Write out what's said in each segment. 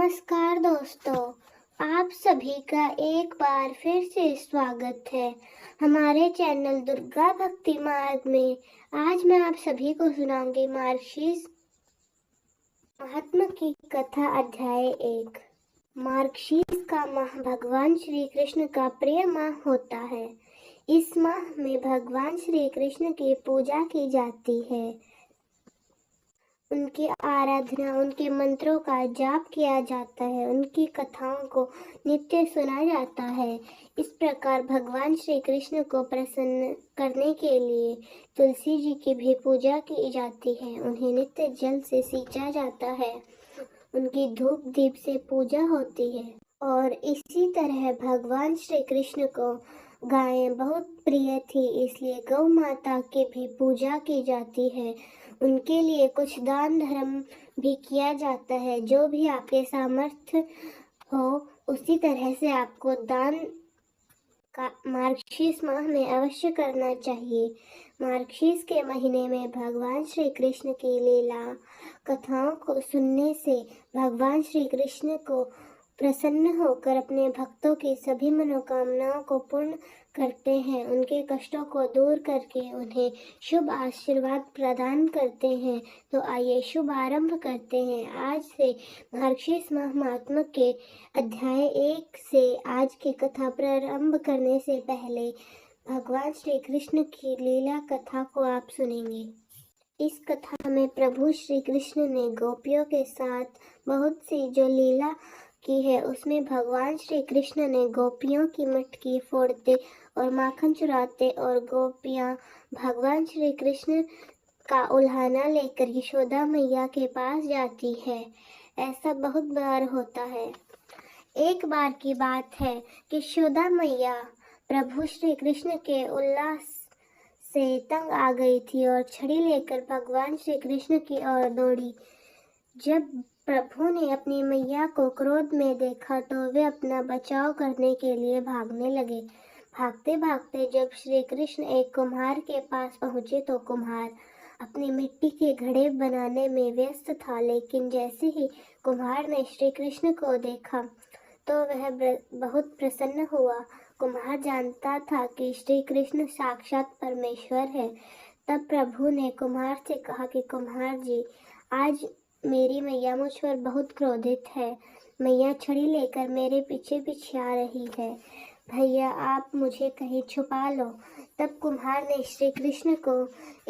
नमस्कार दोस्तों, आप सभी का एक बार फिर से स्वागत है हमारे चैनल दुर्गा भक्ति मार्ग में। आज मैं आप सभी को सुनाऊंगी मार्गशीर्ष महात्मा की कथा अध्याय 1। मार्गशीर्ष का माह भगवान श्री कृष्ण का प्रिय माह होता है। इस माह में भगवान श्री कृष्ण की पूजा की जाती है, उनकी आराधना, उनके मंत्रों का जाप किया जाता है, उनकी कथाओं को नित्य सुना जाता है। इस प्रकार भगवान श्री कृष्ण को प्रसन्न करने के लिए तुलसी जी की भी पूजा की जाती है। उन्हें नित्य जल से सींचा जाता है, उनकी धूप दीप से पूजा होती है। और इसी तरह भगवान श्री कृष्ण को गायें बहुत प्रिय थी, इसलिए गौ माता की भी पूजा की जाती है। उनके लिए कुछ दान धर्म भी किया जाता है। जो भी आपके सामर्थ्य हो उसी तरह से आपको दान का मार्गशीर्ष माह में अवश्य करना चाहिए। मार्गशीर्ष के महीने में भगवान श्री कृष्ण की लीला कथाओं को सुनने से भगवान श्री कृष्ण को प्रसन्न होकर अपने भक्तों की सभी मनोकामनाओं को पूर्ण करते हैं, उनके कष्टों को दूर करके उन्हें शुभ आशीर्वाद प्रदान करते हैं। तो आइए शुभ आरंभ करते हैं। आज से मार्गशीर्ष माह महात्मा के अध्याय 1 से आज की कथा प्रारंभ करने से पहले भगवान श्री कृष्ण की लीला कथा को आप सुनेंगे। इस कथा में प्रभु श्री कृष्ण ने गोपियों के साथ बहुत सी जो लीला की है, उसमें भगवान श्री कृष्ण ने गोपियों की मटकी फोड़ते और माखन चुराते और गोपियां भगवान श्री कृष्ण का उल्हाना लेकर यशोदा मैया के पास जाती है। ऐसा बहुत बार होता है। एक बार की बात है कि यशोदा मैया प्रभु श्री कृष्ण के उल्लास से तंग आ गई थी और छड़ी लेकर भगवान श्री कृष्ण की ओर दौड़ी। जब प्रभु ने अपनी मैया को क्रोध में देखा तो वे अपना बचाव करने के लिए भागने लगे। भागते भागते जब श्री कृष्ण एक कुम्हार के पास पहुंचे तो कुम्हार अपनी मिट्टी के घड़े बनाने में व्यस्त था, लेकिन जैसे ही कुम्हार ने श्री कृष्ण को देखा तो वह बहुत प्रसन्न हुआ। कुम्हार जानता था कि श्री कृष्ण साक्षात परमेश्वर है। तब प्रभु ने कुम्हार से कहा कि कुम्हार जी, आज मेरी मैया मुझ पर बहुत क्रोधित है। मैया छड़ी लेकर मेरे पीछे पीछे आ रही है। भैया आप मुझे कहीं छुपा लो। तब कुम्हार ने श्री कृष्ण को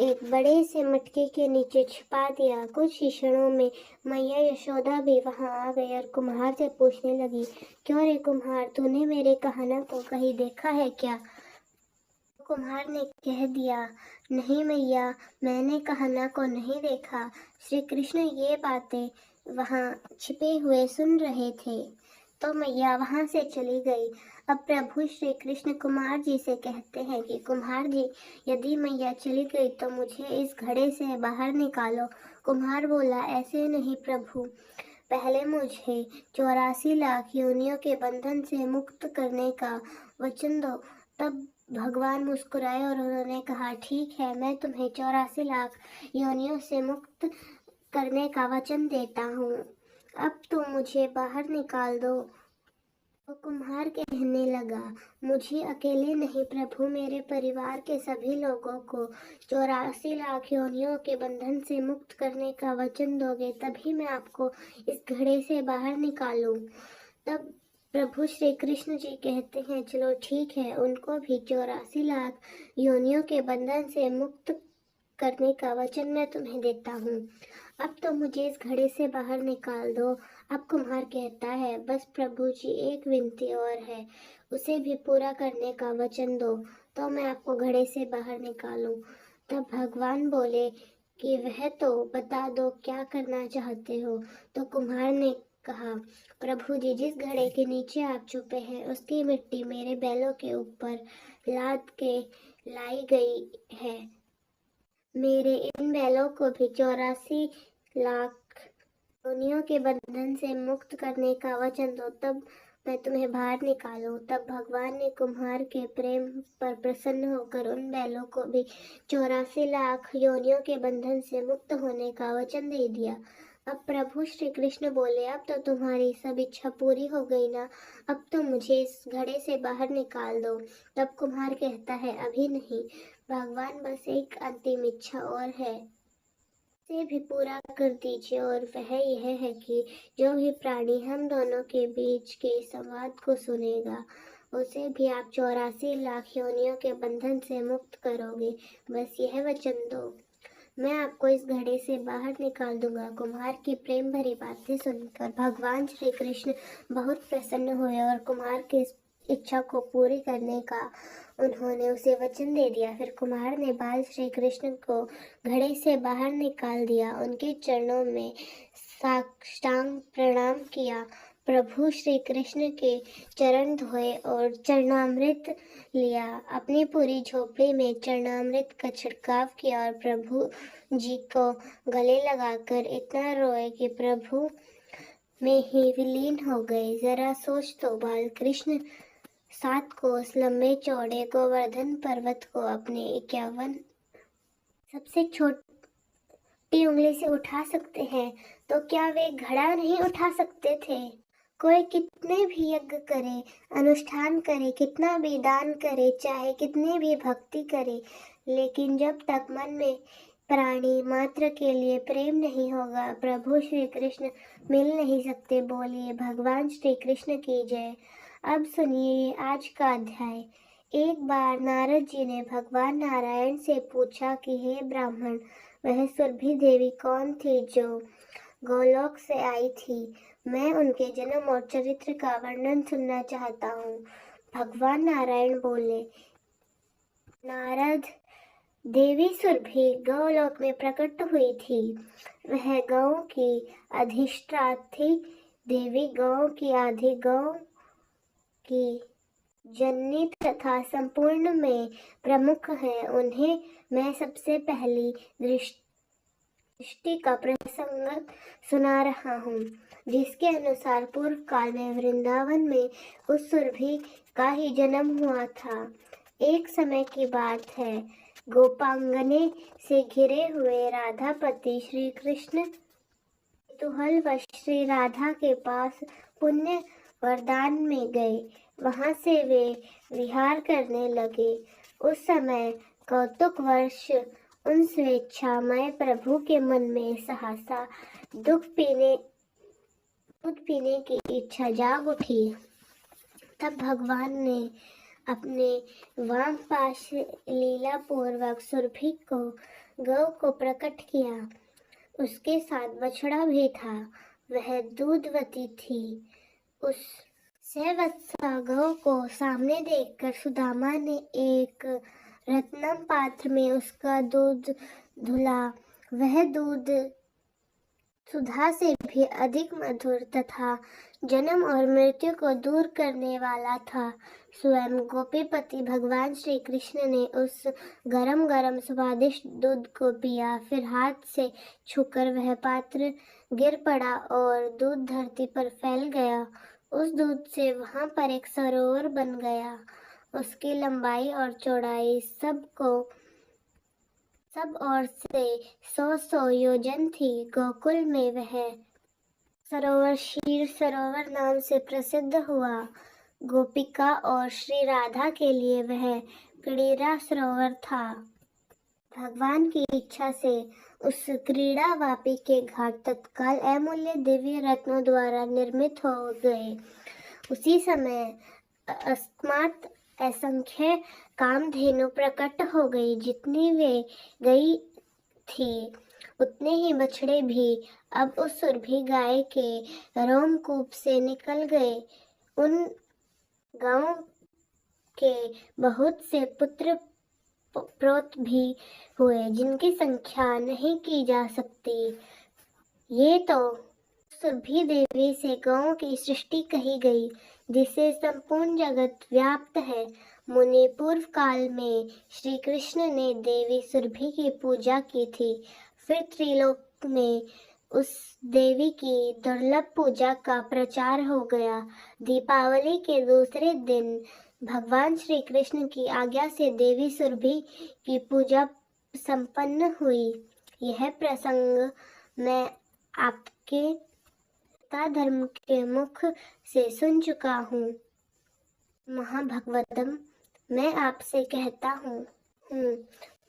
एक बड़े से मटके के नीचे छुपा दिया। कुछ ही क्षणों में मैया यशोदा भी वहां आ गई और कुम्हार से पूछने लगी, क्यों रे कुम्हार, तूने मेरे कहना को कहीं देखा है क्या? कुम्हार ने कह दिया, नहीं मैया, मैंने कहना को नहीं देखा। श्री कृष्ण ये बातें वहां छिपे हुए सुन रहे थे। तो मैया वहां से चली गई। अब प्रभु श्री कृष्ण कुम्हार जी से कहते हैं कि कुम्हार जी, यदि मैया चली गई तो मुझे इस घड़े से बाहर निकालो। कुम्हार बोला, ऐसे नहीं प्रभु, पहले मुझे 84 लाख योनियों के बंधन से मुक्त करने का वचन दो। तब भगवान मुस्कुराए और उन्होंने कहा, ठीक है, मैं तुम्हें 84 लाख योनियों से मुक्त करने का वचन देता हूँ। अब तुम मुझे बाहर निकाल दो। तो कुम्हार कहने लगा, मुझे अकेले नहीं प्रभु, मेरे परिवार के सभी लोगों को 84 लाख योनियों के बंधन से मुक्त करने का वचन दोगे, तभी मैं आपको इस घड़े से बाहर निकालूं। तब प्रभु श्री कृष्ण जी कहते हैं, चलो ठीक है, उनको भी 84 लाख योनियों के बंधन से मुक्त करने का वचन मैं तुम्हें देता हूँ। अब तो मुझे इस घड़े से बाहर निकाल दो। अब कुम्हार कहता है, बस प्रभु जी, एक विनती और है, उसे भी पूरा करने का वचन दो तो मैं आपको घड़े से बाहर निकालूं। तब भगवान बोले कि वह तो बता दो क्या करना चाहते हो। तो कुम्हार ने कहा, प्रभु जी, जिस घड़े के नीचे आप छुपे हैं उसकी मिट्टी मेरे बैलों के ऊपर लाद के लाई गई है। मेरे इन बैलों को भी 84 लाख योनियों के बंधन से मुक्त करने का वचन दो। तब मैं तुम्हें बाहर निकालूं। तब भगवान ने कुम्हार के प्रेम पर प्रसन्न होकर उन बैलों को भी 84 लाख योनियों के बंधन से मुक्त होने का वचन दे दिया। अब प्रभु श्री कृष्ण बोले, अब तो तुम्हारी सब इच्छा पूरी हो गई ना, अब तो मुझे इस घड़े से बाहर निकाल दो। तब कुम्हार कहता है, अभी नहीं भगवान, बस एक अंतिम इच्छा और है, से भी पूरा कर दीजिए। और वह यह है कि जो भी प्राणी हम दोनों के बीच के संवाद को सुनेगा, उसे भी आप 84 लाख योनियों के बंधन से मुक्त करोगे। बस यह वचन दो, मैं आपको इस घड़े से बाहर निकाल दूंगा। कुम्हार की प्रेम भरी बातें सुनकर भगवान श्री कृष्ण बहुत प्रसन्न हुए और कुम्हार की इस इच्छा को पूरी करने का उन्होंने उसे वचन दे दिया। फिर कुम्हार ने बाल श्री कृष्ण को घड़े से बाहर निकाल दिया, उनके चरणों में साष्टांग प्रणाम किया, प्रभु श्री कृष्ण के चरण धोए और चरणामृत लिया। अपनी पूरी झोपड़ी में चरणामृत का छिड़काव किया और प्रभु जी को गले लगाकर इतना रोए कि प्रभु में ही विलीन हो गए। जरा सोच तो, बाल कृष्ण 7 कोस लंबे चौड़े गोवर्धन पर्वत को अपने 51 सबसे छोटी उंगली से उठा सकते हैं, तो क्या वे घड़ा नहीं उठा सकते थे? कोई कितने भी यज्ञ करे, अनुष्ठान करे, कितना भी दान करे, चाहे कितनी भी भक्ति करे, लेकिन जब तक मन में प्राणी मात्र के लिए प्रेम नहीं होगा, प्रभु श्री कृष्ण मिल नहीं सकते। बोलिए भगवान श्री कृष्ण की जय। अब सुनिए आज का अध्याय। एक बार नारद जी ने भगवान नारायण से पूछा कि हे ब्राह्मण, वह सुरभि देवी कौन थी जो गोलोक से आई थी? मैं उनके जन्म और चरित्र का वर्णन सुनना चाहता हूँ। भगवान नारायण बोले, नारद, देवी सुरभि गौलोक में प्रकट हुई थी। वह गौ की अधिष्ठात्री देवी, गौ की आदि, गौ की जननी तथा संपूर्ण में प्रमुख है। उन्हें मैं सबसे पहली दृष्टि का प्रसंग सुना रहा हूँ, जिसके अनुसार पूर्व काल में वृंदावन में उस सुरभि का ही जन्म हुआ था। एक समय की बात है, गोपांगने से घिरे हुए राधापति श्री कृष्ण कुतूहल वश श्री राधा के पास पुण्य वरदान में गए। वहां से वे विहार करने लगे। उस समय कौतुक वर्ष उन स्वेच्छामय प्रभु के मन में सहसा दूध पीने की इच्छा जाग उठी। तब भगवान ने अपने वाम पाश लीला पूर्वक सुरभि को गौ को प्रकट किया। उसके साथ बछड़ा भी था, वह दूधवती थी। उस सहवत्सा गौ को सामने देखकर सुदामा ने एक रत्नम पात्र में उसका दूध धुला। वह दूध सुधा से भी अधिक मधुर तथा जन्म और मृत्यु को दूर करने वाला था। स्वयं गोपीपति भगवान श्री कृष्ण ने उस गरम गरम स्वादिष्ट दूध को पिया। फिर हाथ से छूकर वह पात्र गिर पड़ा और दूध धरती पर फैल गया। उस दूध से वहां पर एक सरोवर बन गया। उसकी लंबाई और चौड़ाई सब ओर से 100 योजन थी। गोकुल में वह सरोवर क्षीर सरोवर नाम से प्रसिद्ध हुआ। गोपिका और श्री राधा के लिए वह क्रीड़ा सरोवर था। भगवान की इच्छा से उस क्रीड़ा वापी के घाट तत्काल अमूल्य दिव्य रत्नों द्वारा निर्मित हो गए। उसी समय अस्मात् असंख्य कामधेनु प्रकट हो गई। जितनी वे गई थी, उतने ही बछड़े भी अब उस सुरभि गाय के रोमकूप से निकल गए। उन गांव के बहुत से पुत्र प्रोत भी हुए, जिनकी संख्या नहीं की जा सकती। ये तो सुरभि देवी से गौ की सृष्टि कही गई, जिसे संपूर्ण जगत व्याप्त है। मुनि पूर्व काल में श्री कृष्ण ने देवी सुरभि की पूजा की थी। फिर त्रिलोक में उस देवी की दुर्लभ पूजा का प्रचार हो गया। दीपावली के दूसरे दिन भगवान श्री कृष्ण की आज्ञा से देवी सुरभि की पूजा संपन्न हुई। यह प्रसंग मैं आपके धर्म के मुख से सुन चुका हूँ। महाभगवतम, मैं आपसे कहता हूँ,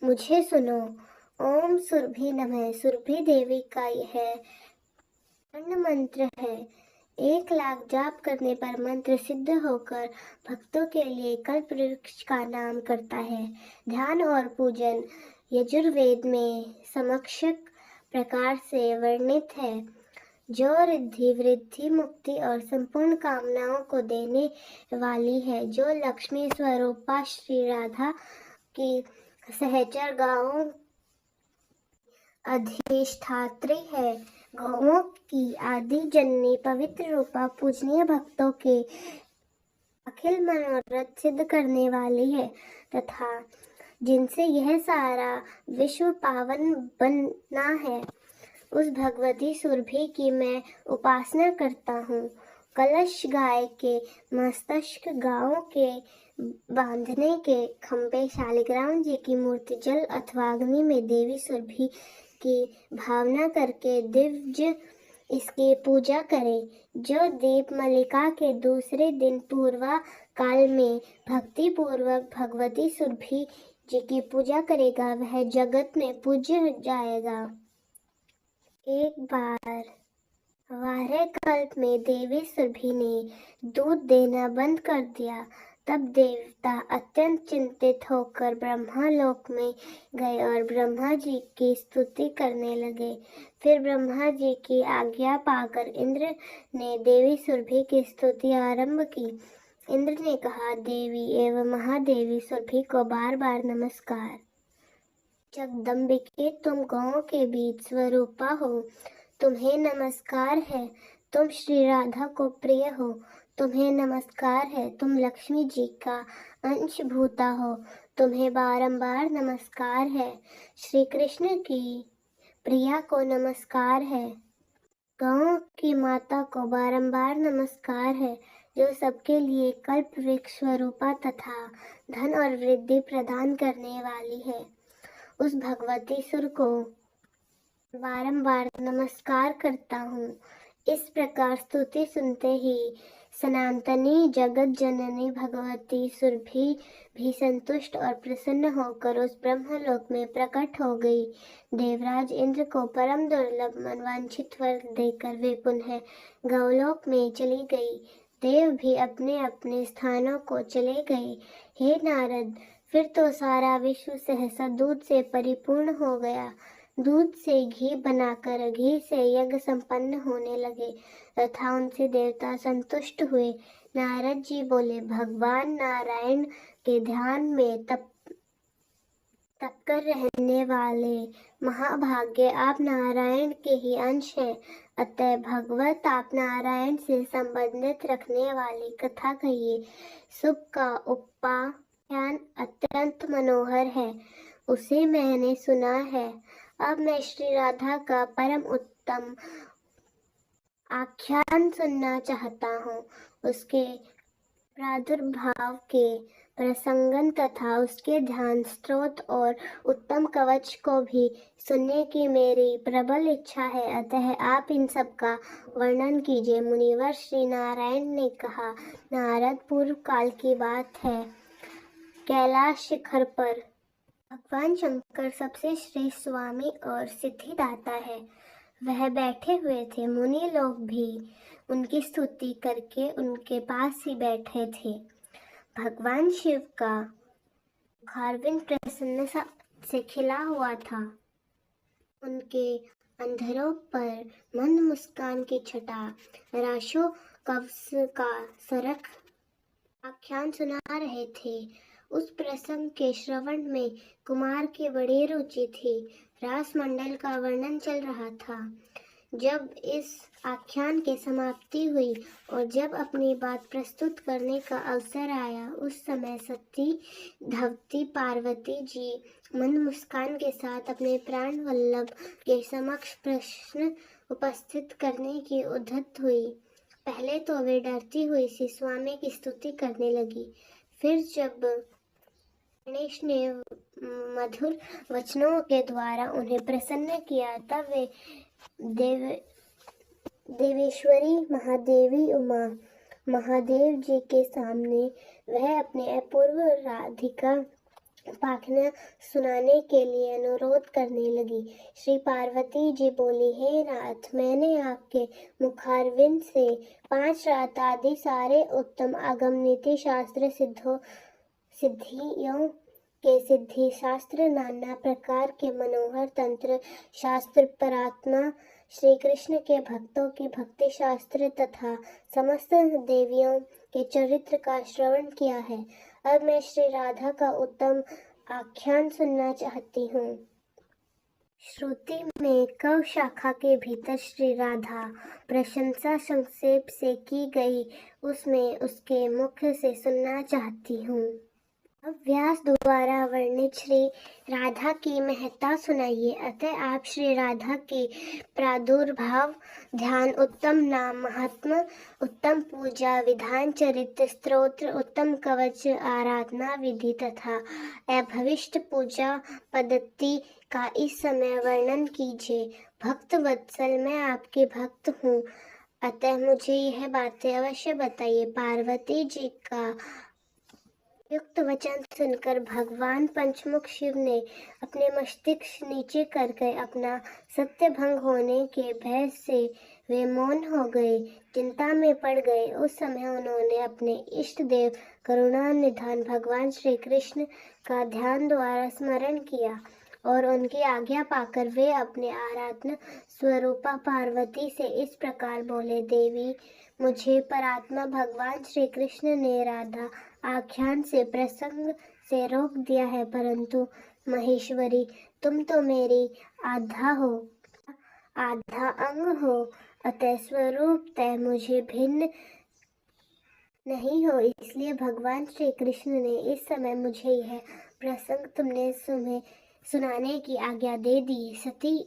मुझे सुनो। ओम सुरभि नमः। सुरभि देवी का यह अखंड मंत्र है। 1,00,000 जाप करने पर मंत्र सिद्ध होकर भक्तों के लिए कल्प वृक्ष का नाम करता है। ध्यान और पूजन यजुर्वेद में समक्षक प्रकार से वर्णित है, जो रिद्धि वृद्धि मुक्ति और संपूर्ण कामनाओं को देने वाली है, जो लक्ष्मी स्वरूपा श्री राधा की सहचर गांवों अधिष्ठात्री है। गौओं की आदि जननी पवित्र रूपा पूजनीय भक्तों के अखिल मनोरथ सिद्ध करने वाली है तथा जिनसे यह सारा विश्व पावन बना है, उस भगवती सुरभि की मैं उपासना करता हूँ। कलश गाय के मस्तक, गांवों के बांधने के खंभे, शालिग्राम जी की मूर्ति जल अथवा अग्नि में देवी सुरभि की भावना करके दिव्य इसकी पूजा करें। जो दीप मलिका के दूसरे दिन पूर्वा काल में भक्ति पूर्वक भगवती सुरभि जी की पूजा करेगा, वह जगत में पूज्य जाएगा। एक बार वार्य कल्प में देवी सुरभि ने दूध देना बंद कर दिया। तब देवता अत्यंत चिंतित होकर ब्रह्मा लोक में गए और ब्रह्मा जी की स्तुति करने लगे। फिर ब्रह्मा जी की आज्ञा पाकर इंद्र ने देवी सुरभि की स्तुति आरंभ की। इंद्र ने कहा, देवी एवं महादेवी सुरभि को बार बार नमस्कार। जगदम्बिके, तुम गौओं के बीच स्वरूपा हो, तुम्हें नमस्कार है। तुम श्री राधा को प्रिय हो, तुम्हें नमस्कार है। तुम लक्ष्मी जी का अंश भूता हो, तुम्हें बारंबार नमस्कार है। श्री कृष्ण की प्रिया को नमस्कार है। गौओं की माता को बारंबार नमस्कार है, जो सबके लिए कल्प वृक्ष स्वरूपा तथा धन और वृद्धि प्रदान करने वाली है। उस भगवती सुर को बारंबार नमस्कार करता हूँ। इस प्रकार स्तुति सुनते ही सनातनी जगत जननी भगवती सुरभि भी संतुष्ट और प्रसन्न होकर उस ब्रह्मलोक में प्रकट हो गई। देवराज इंद्र को परम दुर्लभ मनवांछित वर देकर वे पुनः गौलोक में चली गई। देव भी अपने अपने स्थानों को चले गए। हे नारद, फिर तो सारा विश्व सहसा दूध से परिपूर्ण हो गया। दूध से घी बनाकर घी से यज्ञ संपन्न होने लगे तथा उनसे देवता संतुष्ट हुए। नारद जी बोले, भगवान नारायण के ध्यान में तप कर रहने वाले महाभाग्य आप नारायण के ही अंश हैं। अतः भगवत आप नारायण से संबंधित रखने वाली कथा कहिए। सुख का उपाख्यान अत्यंत मनोहर है, उसे मैंने सुना है। अब मैं श्री राधा का परम उत्तम आख्यान सुनना चाहता हूँ। उसके प्रादुर्भाव के प्रसंगन तथा उसके ध्यान स्रोत और उत्तम कवच को भी सुनने की मेरी प्रबल इच्छा है। अतः आप इन सब का वर्णन कीजिए। मुनिवर श्री नारायण ने कहा, नारद, पूर्व काल की बात है। कैलाश शिखर पर भगवान शंकर सबसे श्रेष्ठ स्वामी और सिद्धिदाता है। वह बैठे हुए थे। मुनि लोग भी उनकी स्तुति करके उनके पास ही बैठे थे। भगवान शिव का मुखारविंद प्रसन्नता से खिला हुआ था। उनके अंधरों पर मंद मुस्कान की छटा राशो कवच का सरक आख्यान सुना रहे थे। उस प्रसंग के श्रवण में कुमार की बड़ी रुचि थी। रास मंडल का वर्णन चल रहा था। जब इस आख्यान की समाप्ति हुई और जब अपनी बात प्रस्तुत करने का अवसर आया, उस समय सती धवती पार्वती जी मंद मुस्कान के साथ अपने प्राण वल्लभ के समक्ष प्रश्न उपस्थित करने की उद्यत हुई। पहले तो वे डरती हुई सी स्वामी की स्तुति करने लगी। फिर जब गणेश ने मधुर वचनों के द्वारा उन्हें प्रसन्न किया, तब वे देवेश्वरी महादेवी उमा महादेव जी के सामने वह अपने अपूर्व राधिका उपाख्यान सुनाने के लिए अनुरोध करने लगी। श्री पार्वती जी बोली, हे नाथ, मैंने आपके मुखारविंद से 5 रात आदि सारे उत्तम आगम नीति शास्त्र सिद्धियों के सिद्धि शास्त्र, नाना प्रकार के मनोहर तंत्र शास्त्र, परात्मा श्री कृष्ण के भक्तों की भक्ति शास्त्र तथा समस्त देवियों के चरित्र का श्रवण किया है। अब मैं श्री राधा का उत्तम आख्यान सुनना चाहती हूँ। श्रुति में कव शाखा के भीतर श्री राधा प्रशंसा संक्षेप से की गई, उसमें उसके मुख से सुनना चाहती हूँ। अब व्यास द्वारा वर्णित श्री राधा की महत्ता सुनाइए। अतः आप श्री राधा की प्रादुर्भाव, ध्यान, उत्तम नाम महात्मा, उत्तम पूजा विधान, चरित्र, स्तोत्र, उत्तम कवच, आराधना विधि तथा अभविष्ट पूजा पद्धति का इस समय वर्णन कीजिए। भक्त वत्सल, मैं आपकी भक्त हूँ, अतः मुझे यह बातें अवश्य बताइए। पार्वती जी का युक्त वचन सुनकर भगवान पंचमुख शिव ने अपने मस्तिष्क नीचे करके अपना सत्य भंग होने के भय से वे मौन हो गए, चिंता में पड़ गए। उस समय उन्होंने अपने इष्ट देव करुणा निधान भगवान श्री कृष्ण का ध्यान द्वारा स्मरण किया और उनकी आज्ञा पाकर वे अपने आराधना स्वरूपा पार्वती से इस प्रकार बोले, देवी, मुझे परात्मा भगवान श्री कृष्ण ने राधा आख्यान से प्रसंग से रोक दिया है, परंतु महेश्वरी, तुम तो मेरी आधा हो, आधा अंग हो, अतः स्वरूप तय मुझे भिन्न नहीं हो। इसलिए भगवान श्री कृष्ण ने इस समय मुझे यह प्रसंग तुमने सुनाने की आज्ञा दे दी। सती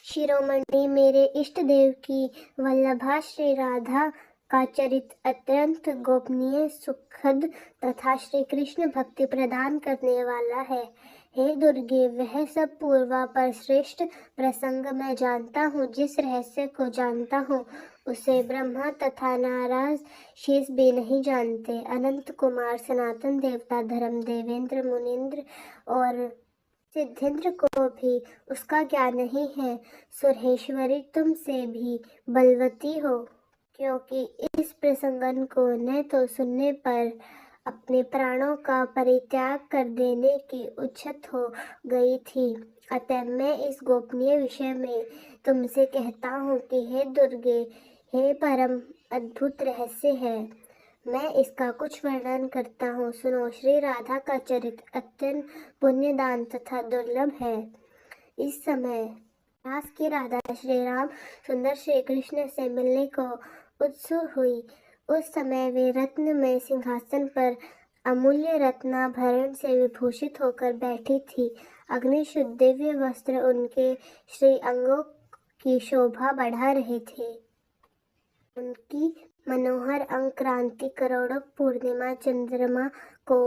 शिरोमणि, मेरे इष्ट देव की वल्लभा श्री राधा का चरित्र अत्यंत गोपनीय, सुखद तथा श्री कृष्ण भक्ति प्रदान करने वाला है। हे दुर्गे, वह सब पूर्वा पर श्रेष्ठ प्रसंग मैं जानता हूँ। जिस रहस्य को जानता हूँ उसे ब्रह्मा तथा नाराज शेष भी नहीं जानते। अनंत कुमार, सनातन देवता, धर्म देवेंद्र, मुनिंद्र और सिद्धेंद्र को भी उसका ज्ञान नहीं है। सुरेश्वरी, तुमसे भी बलवती हो, क्योंकि इस प्रसंगन को न तो सुनने पर अपने प्राणों का परित्याग कर देने की उच्छत हो गई थी। अतः मैं इस गोपनीय विषय में तुमसे कहता हूँ कि हे दुर्गे, हे परम अद्भुत रहस्य है। मैं इसका कुछ वर्णन करता हूँ, सुनो। श्री राधा का चरित्र अत्यंत पुण्यदान तथा दुर्लभ है। इस समय दास की राधा श्री राम सुंदर श्री कृष्ण से मिलने को उत्सुक हुई। उस समय वे रत्नमय सिंहासन पर अमूल्य रत्नाभरण से विभूषित होकर बैठी थी। अग्निशुद्ध दिव्य वस्त्र उनके श्री अंगों की शोभा बढ़ा रहे थे। उनकी मनोहर अंग क्रांति करोड़ों पूर्णिमा चंद्रमा को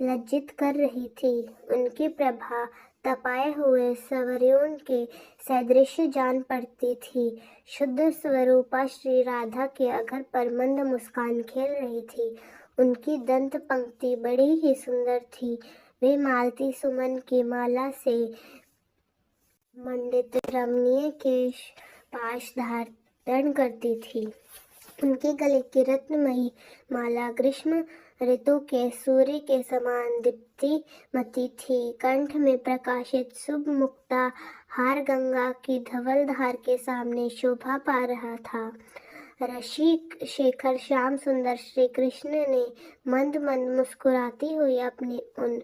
लज्जित कर रही थी। उनकी प्रभा तपाए हुए सवरियों के सदृश जान पड़ती थी। शुद्ध स्वरूपा श्री राधा के अगर पर मंद मुस्कान खेल रही थी। उनकी दंत पंक्ति बड़ी ही सुंदर थी। वे मालती सुमन की माला से मंडित रमणीय केश पाश धारण करती थी। उनके गले की रत्नमयी माला ग्रीष्म ऋतु के सूर्य के समान दीप्तिमती थी। कंठ में प्रकाशित शुभ मुक्ता हार गंगा की धवल धार के सामने शोभा पा रहा था। रसिक शेखर श्याम सुंदर श्री कृष्ण ने मंद मंद मुस्कुराती हुई अपनी उन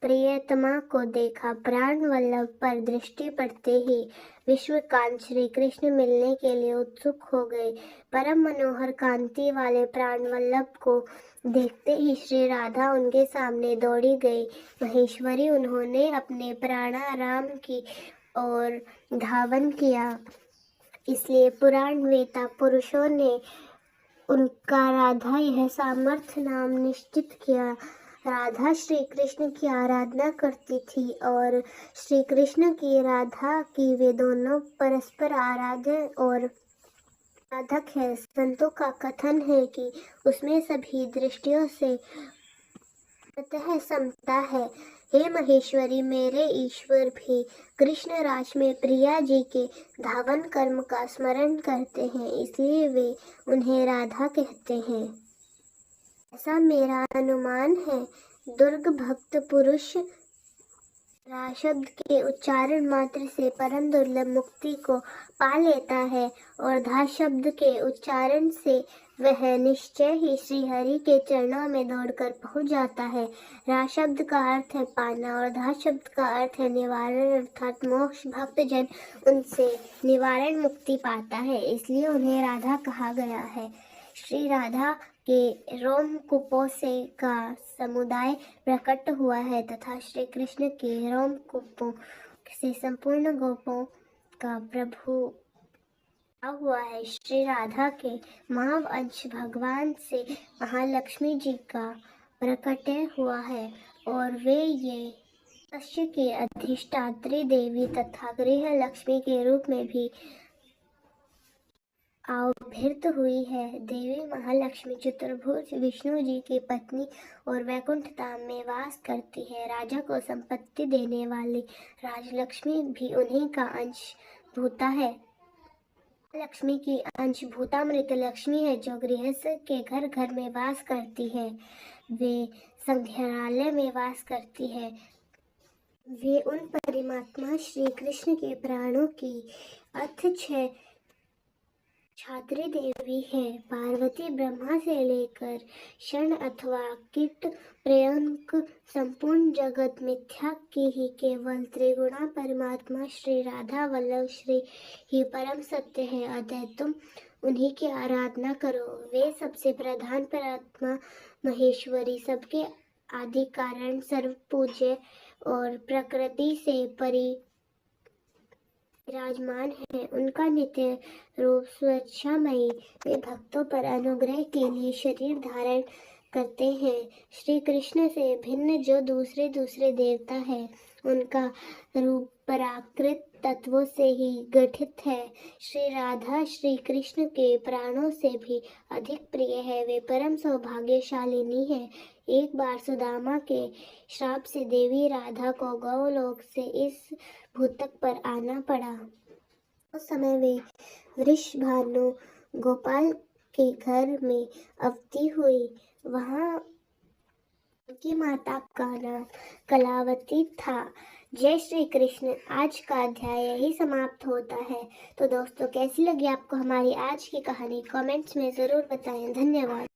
प्रियतमा को देखा। प्राण वल्लभ पर दृष्टि पड़ते ही विश्वकांत श्री कृष्ण मिलने के लिए उत्सुक हो गए। परम मनोहर कांति वाले प्राण वल्लभ को देखते ही श्री राधा उनके सामने दौड़ी गई। महेश्वरी, उन्होंने अपने प्राणाराम की ओर धावन किया। इसलिए पुराण वेता पुरुषों ने उनका राधा यह सामर्थ्य नाम निश्चित किया। राधा श्री कृष्ण की आराधना करती थी और श्री कृष्ण की राधा की वे दोनों परस्पर आराध्य और आराधक है। संतों का कथन है कि उसमें सभी दृष्टियों से अतः समता है। हे महेश्वरी, मेरे ईश्वर भी कृष्ण राज में प्रिया जी के धावन कर्म का स्मरण करते हैं, इसलिए वे उन्हें राधा कहते हैं। ऐसा मेरा अनुमान है। दुर्ग भक्त पुरुष रा शब्द के उच्चारण मात्र से परम दुर्लभ मुक्ति को पा लेता है और धा शब्द के उच्चारण से वह निश्चय ही श्री हरि के चरणों में दौड़कर पहुंच जाता है। रा शब्द का अर्थ है पाना और धा शब्द का अर्थ है निवारण अर्थात मोक्ष। भक्तजन उनसे निवारण मुक्ति पाता है, इसलिए उन्हें राधा कहा गया है। श्री राधा के रोमकूपों से का समुदाय प्रकट हुआ है तथा श्री कृष्ण के रोमकूपों से संपूर्ण गोपों का प्रभु हुआ है। श्री राधा के मानव अंश भगवान से महालक्ष्मी जी का प्रकट हुआ है और वे ये मत्स्य की अधिष्ठात्री देवी तथा गृह लक्ष्मी के रूप में भी अवतरित हुई है। देवी महालक्ष्मी चतुर्भुज विष्णु जी की पत्नी और वैकुंठ धाम में वास करती है। राजा को संपत्ति देने वाली राजलक्ष्मी भी उन्हीं का अंश भूता है। लक्ष्मी की अंश भूतामृत लक्ष्मी है जो गृहस्थ के घर घर में वास करती है। वे संग्रहालय में वास करती है। वे उन परमात्मा श्री कृष्ण के प्राणों की अथच्छा छात्री देवी है। पार्वती ब्रह्मा से लेकर क्षण अथवा कीट पर्यंत संपूर्ण जगत मिथ्या की ही केवल त्रिगुणा परमात्मा श्री राधा वल्लभ श्री ही परम सत्य है। अतः तुम उन्हीं की आराधना करो। वे सबसे प्रधान परमात्मा महेश्वरी, सबके आदि कारण, सर्व पूज्य और प्रकृति से परि विराजमान है। उनका नित्य रूप स्वेच्छामयी वे भक्तों पर अनुग्रह के लिए शरीर धारण करते हैं। श्री कृष्ण से भिन्न जो दूसरे देवता है, उनका रूप प्राकृत तत्वों से ही गठित है। श्री राधा श्री कृष्ण के प्राणों से भी अधिक प्रिय है। वे परम सौभाग्यशालिनी है। एक बार सुदामा के श्राप से देवी राधा को गौलोक से इस भूतक पर आना पड़ा। उस समय वे वृषभानु गोपाल के घर में अवती हुई। वहाँ उनकी माता का नाम कलावती था। जय श्री कृष्ण। आज का अध्याय यही समाप्त होता है। तो दोस्तों, कैसी लगी आपको हमारी आज की कहानी? कमेंट्स में ज़रूर बताएं। धन्यवाद।